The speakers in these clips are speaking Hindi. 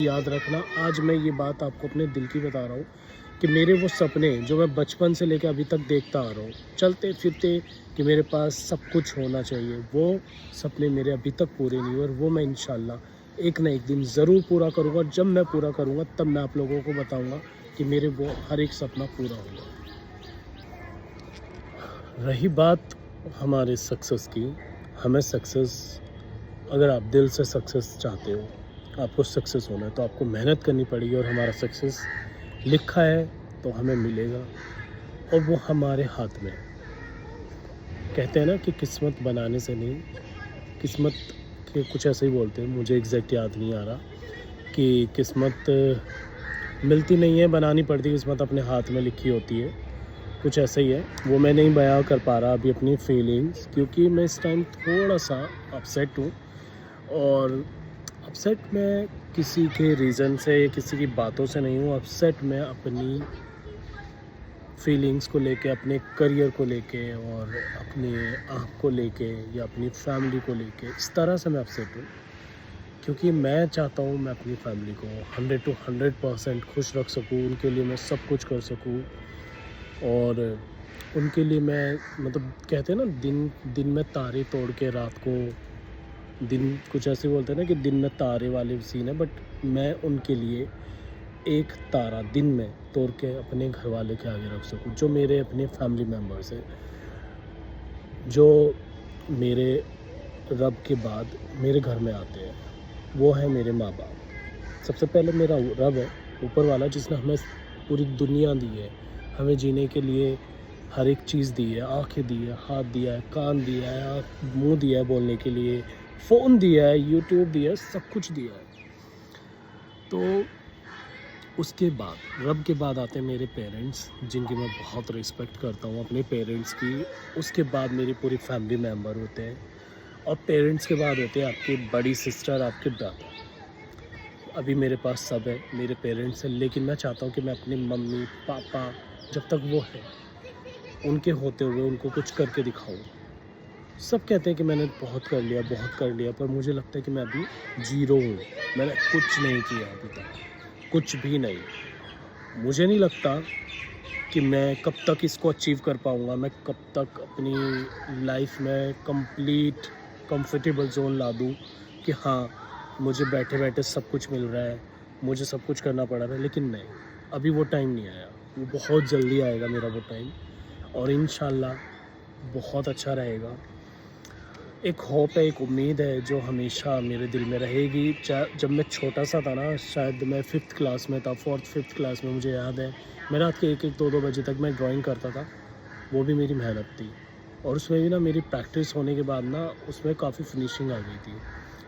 याद रखना, आज मैं ये बात आपको अपने दिल की बता रहा हूँ कि मेरे वो सपने जो मैं बचपन से लेकर अभी तक देखता आ रहा हूँ, चलते फिरते, कि मेरे पास सब कुछ होना चाहिए, वो सपने मेरे अभी तक पूरे नहीं हुए और वो मैं इंशाल्लाह एक ना एक दिन ज़रूर पूरा करूँगा। जब मैं पूरा करूँगा तब मैं आप लोगों को बताऊँगा कि मेरे वो हर एक सपना पूरा होगा। रही बात हमारे सक्सेस की, हमें सक्सेस, अगर आप दिल से सक्सेस चाहते हो, आपको सक्सेस होना है तो आपको मेहनत करनी पड़ेगी और हमारा सक्सेस लिखा है तो हमें मिलेगा और वो हमारे हाथ में है। कहते हैं ना कि किस्मत बनाने से नहीं, किस्मत के कुछ ऐसे ही बोलते हैं, मुझे एग्जैक्ट याद नहीं आ रहा, कि किस्मत मिलती नहीं है, बनानी पड़ती है, किस्मत अपने हाथ में लिखी होती है, कुछ ऐसा ही है। वो मैं नहीं बयां कर पा रहा अभी अपनी फीलिंग्स, क्योंकि मैं इस टाइम थोड़ा सा अपसेट हूँ। और अपसेट मैं किसी के रीज़न से, किसी की बातों से नहीं हूँ, अपसेट मैं अपनी फीलिंग्स को लेके, अपने करियर को लेके और अपने आप को लेके या अपनी फैमिली को लेके, इस तरह से मैं अपसेट हूँ। क्योंकि मैं चाहता हूँ मैं अपनी फैमिली को 100 to 100% खुश रख सकूँ, उनके लिए मैं सब कुछ कर सकूँ। और उनके लिए मैं, मतलब कहते हैं ना, दिन दिन में तारे तोड़ के रात को दिन, कुछ ऐसे बोलते हैं ना कि दिन में तारे वाले सीन है, बट मैं उनके लिए एक तारा दिन में तोड़ के अपने घर वाले के आगे रख सकूँ, जो मेरे अपने फैमिली मेम्बर्स हैं, जो मेरे रब के बाद मेरे घर में आते हैं, वो है मेरे माँ बाप। सबसे पहले मेरा रब है, ऊपर वाला, जिसने हमें पूरी दुनिया दी है, हमें जीने के लिए हर एक चीज़ दी है, आँखें दी है, हाथ दिया है, कान दिया है, मुंह दिया है बोलने के लिए, फ़ोन दिया है, यूट्यूब दिया है, सब कुछ दिया है। तो उसके बाद, रब के बाद आते हैं मेरे पेरेंट्स, जिनकी मैं बहुत रिस्पेक्ट करता हूँ अपने पेरेंट्स की। उसके बाद मेरी पूरी फैमिली मेम्बर होते हैं और पेरेंट्स के बाद होते हैं आपकी बड़ी सिस्टर, आपके ब्रदर। अभी मेरे पास सब है, मेरे पेरेंट्स हैं, लेकिन मैं चाहता हूँ कि मैं अपनी मम्मी पापा, जब तक वो है, उनके होते हुए उनको कुछ करके दिखाऊँ। सब कहते हैं कि मैंने बहुत कर लिया, बहुत कर लिया, पर मुझे लगता है कि मैं अभी ज़ीरो हूँ। मैंने कुछ नहीं किया अभी तक, कुछ भी नहीं। मुझे नहीं लगता कि मैं कब तक इसको अचीव कर पाऊँगा, मैं कब तक अपनी लाइफ में कंप्लीट कंफर्टेबल ज़ोन ला दूँ कि हाँ, मुझे बैठे बैठे सब कुछ मिल रहा है, मुझे सब कुछ करना पड़ रहा है। लेकिन नहीं, अभी वो टाइम नहीं आया, वो बहुत जल्दी आएगा मेरा वो टाइम, और इंशाल्लाह बहुत अच्छा रहेगा। एक होप है, एक उम्मीद है जो हमेशा मेरे दिल में रहेगी। जब मैं छोटा सा था ना, शायद मैं 5th क्लास में था, 4th 5th क्लास में, मुझे याद है, मैं रात के 1-1 2-2 बजे तक मैं ड्राइंग करता था। वो भी मेरी मेहनत थी, और उसमें भी ना मेरी प्रैक्टिस होने के बाद ना उसमें काफ़ी फिनिशिंग आ गई थी।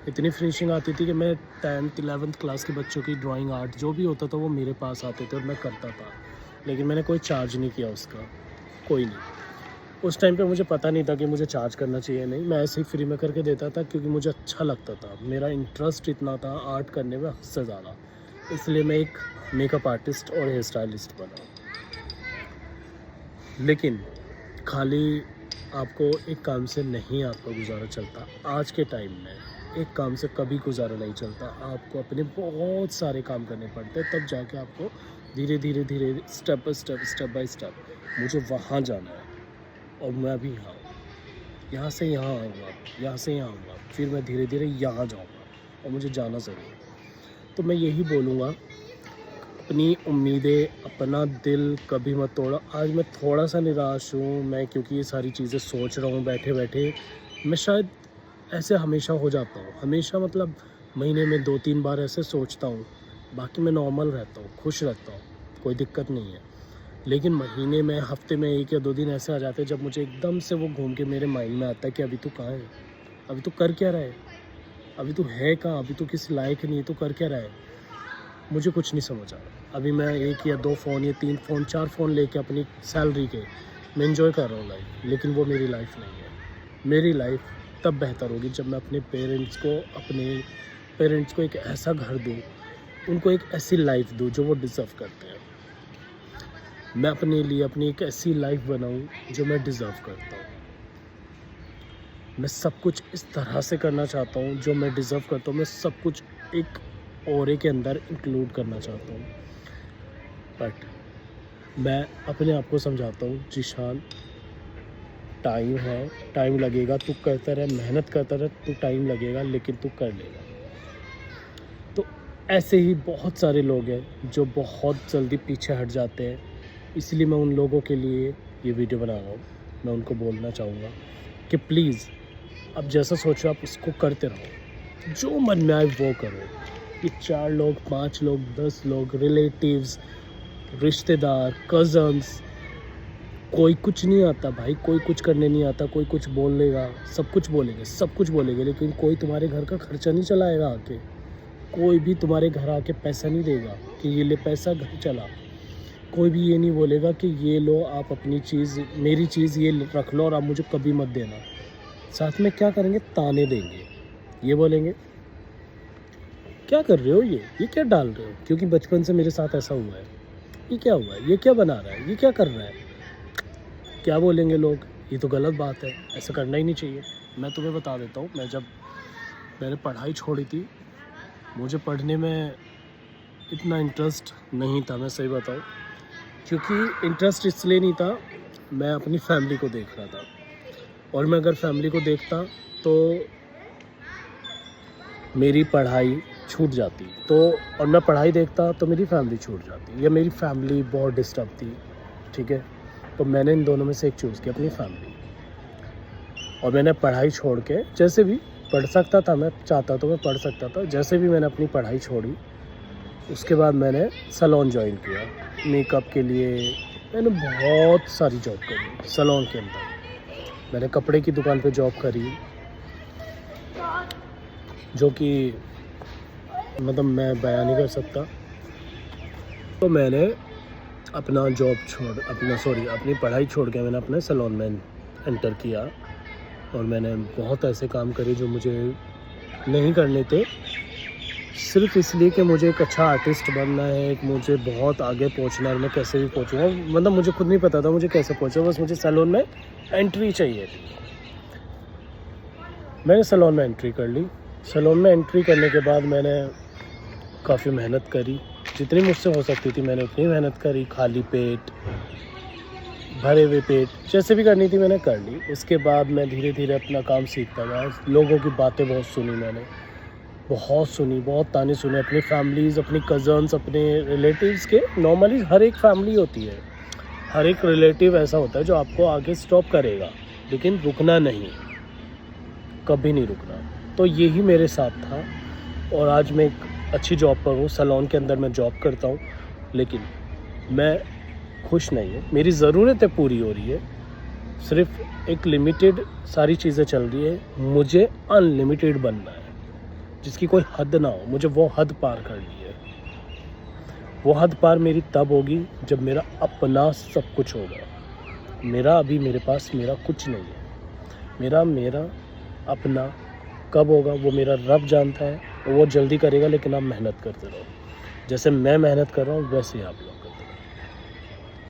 इतनी फिनिशिंग आती थी कि मैं 10th 11th क्लास के बच्चों की ड्राइंग आर्ट जो भी होता था वो मेरे पास आते थे और मैं करता था, लेकिन मैंने कोई चार्ज नहीं किया उसका, कोई नहीं। उस टाइम पे मुझे पता नहीं था कि मुझे चार्ज करना चाहिए, नहीं, मैं ऐसे ही फ्री में करके देता था, क्योंकि मुझे अच्छा लगता था, मेरा इंटरेस्ट इतना था आर्ट करने में, हद से ज़्यादा। इसलिए मैं एक मेकअप आर्टिस्ट और हेयर स्टाइलिस्ट बना। लेकिन खाली आपको एक काम से नहीं आपका गुजारा चलता। आज के टाइम में एक काम से कभी गुजारा नहीं चलता, आपको अपने बहुत सारे काम करने पड़ते हैं, तब जाके आपको धीरे धीरे धीरे, स्टेप बाय स्टेप मुझे वहाँ जाना है। और मैं अभी यहाँ हूँ, यहाँ से यहाँ आऊँगा, यहाँ से यहाँ आऊँगा, फिर मैं धीरे धीरे यहाँ जाऊँगा, और मुझे जाना ज़रूर है। तो मैं यही बोलूँगा, अपनी उम्मीदें, अपना दिल कभी मत तोड़ो। आज मैं थोड़ा सा निराश हूँ मैं, क्योंकि ये सारी चीज़ें सोच रहा हूँ बैठे बैठे। मैं शायद ऐसे हमेशा हो जाता हूँ, हमेशा मतलब महीने में 2-3 बार ऐसे सोचता हूँ, बाकी मैं नॉर्मल रहता हूँ, खुश रहता हूँ, कोई दिक्कत नहीं है। लेकिन महीने में, हफ्ते में 1 या 2 दिन ऐसे आ जाते हैं जब मुझे एकदम से वो घूम के मेरे माइंड में आता है कि अभी तू कहाँ है, अभी तू कर क्या रहा है, अभी तू है कहाँ, अभी तू किस लायक नहीं है, तू कर क्या रहा है। मुझे कुछ नहीं समझ आ रहा। अभी मैं 1 या 2 फ़ोन या 3 फ़ोन 4 फ़ोन लेके अपनी सैलरी के मैं एंजॉय कर रहा हूँ लाइफ, लेकिन वो मेरी लाइफ नहीं है। मेरी लाइफ तब बेहतर होगी जब मैं अपने पेरेंट्स को एक ऐसा घर दूँ, उनको एक ऐसी लाइफ दूँ जो वो डिज़र्व करते हैं। मैं अपने लिए अपनी एक ऐसी लाइफ बनाऊँ जो मैं डिज़र्व करता हूँ। मैं सब कुछ इस तरह से करना चाहता हूँ जो मैं डिज़र्व करता हूँ। मैं सब कुछ एक ऑरे के अंदर इंक्लूड करना चाहता हूँ, बट मैं अपने आप को समझाता हूँ जिशान टाइम है, टाइम लगेगा, तू करता रहे, मेहनत करता रहे, तू टाइम लगेगा लेकिन तू कर लेगा। तो ऐसे ही बहुत सारे लोग हैं जो बहुत जल्दी पीछे हट जाते हैं, इसलिए मैं उन लोगों के लिए ये वीडियो बना रहा हूँ। मैं उनको बोलना चाहूँगा कि प्लीज़ अब जैसा सोचो आप उसको करते रहो, जो मन में आए वो करो। ये 4 लोग, 5 लोग, 10 लोग, रिलेटिव्स, रिश्तेदार, कज़न्स, कोई कुछ नहीं आता भाई, कोई कुछ करने नहीं आता, कोई कुछ बोल लेगा, सब कुछ बोलेंगे, लेकिन कोई तुम्हारे घर का खर्चा नहीं चलाएगा आके, कोई भी तुम्हारे घर आके पैसा नहीं देगा कि ये ले पैसा घर चला, कोई भी ये नहीं बोलेगा कि ये लो आप अपनी चीज़, मेरी चीज़ ये रख लो और आप मुझे कभी मत देना। साथ में क्या करेंगे, ताने देंगे, ये बोलेंगे क्या कर रहे हो, ये क्या डाल रहे हो, क्योंकि बचपन से मेरे साथ ऐसा हुआ है, ये क्या हुआ है, ये क्या बना रहा है, ये क्या कर रहा है। क्या बोलेंगे लोग, ये तो गलत बात है, ऐसा करना ही नहीं चाहिए। मैं तुम्हें बता देता हूँ, मैंने पढ़ाई छोड़ी थी, मुझे पढ़ने में इतना इंटरेस्ट नहीं था, मैं सही बताऊँ, क्योंकि इंटरेस्ट इसलिए नहीं था, मैं अपनी फैमिली को देख रहा था, और मैं अगर फैमिली को देखता तो मेरी पढ़ाई छूट जाती, तो और मैं पढ़ाई देखता तो मेरी फैमिली छूट जाती, या मेरी फैमिली बहुत डिस्टर्ब थी, ठीक है। तो मैंने इन दोनों में से एक चूज़ किया, अपनी फैमिली, और मैंने पढ़ाई छोड़ के, जैसे भी पढ़ सकता था, मैं चाहता तो मैं पढ़ सकता था, जैसे भी मैंने अपनी पढ़ाई छोड़ी, उसके बाद मैंने सैलून ज्वाइन किया मेकअप के लिए। मैंने बहुत सारी जॉब करी सैलून के अंदर। मैंने कपड़े की दुकान पे जॉब करी, जो कि मतलब मैं बयान नहीं कर सकता। तो मैंने अपना अपनी पढ़ाई छोड़ के मैंने अपने सैलून में एंटर किया, और मैंने बहुत ऐसे काम करे जो मुझे नहीं करने थे, सिर्फ इसलिए कि मुझे एक अच्छा आर्टिस्ट बनना है, मुझे बहुत आगे पहुंचना है। मैं कैसे भी पहुंचूंगा, मतलब मुझे खुद नहीं पता था मुझे कैसे पहुंचा, बस मुझे सैलून में एंट्री चाहिए थी। मैंने सैलून में एंट्री कर ली। सैलून में एंट्री करने के बाद मैंने काफ़ी मेहनत करी, जितनी मुझसे हो सकती थी मैंने उतनी मेहनत करी, खाली पेट, भरे हुए पेट, जैसे भी करनी थी मैंने कर ली। उसके बाद मैं धीरे धीरे अपना काम सीखता गया। लोगों की बातें बहुत सुनी मैंने, बहुत ताने सुने, अपनी फैमिलीज़, अपनी कज़न्स, अपने रिलेटिव्स के। नॉर्मली हर एक फैमिली होती है, हर एक रिलेटिव ऐसा होता है जो आपको आगे स्टॉप करेगा, लेकिन रुकना नहीं, कभी नहीं रुकना। तो यही मेरे साथ था, और आज मैं एक अच्छी जॉब पर हूँ, सैलून के अंदर मैं जॉब करता हूँ, लेकिन मैं खुश नहीं हूँ। मेरी ज़रूरतें पूरी हो रही है, सिर्फ एक लिमिटेड सारी चीज़ें चल रही है, मुझे अनलिमिटेड बनना है, जिसकी कोई हद ना हो। मुझे वो हद पार करनी है। वो हद पार मेरी तब होगी जब मेरा अपना सब कुछ होगा। अभी मेरे पास मेरा कुछ नहीं है। मेरा अपना कब होगा वो मेरा रब जानता है, वो जल्दी करेगा, लेकिन आप मेहनत करते रहो। जैसे मैं मेहनत कर रहा हूँ वैसे आप लोग।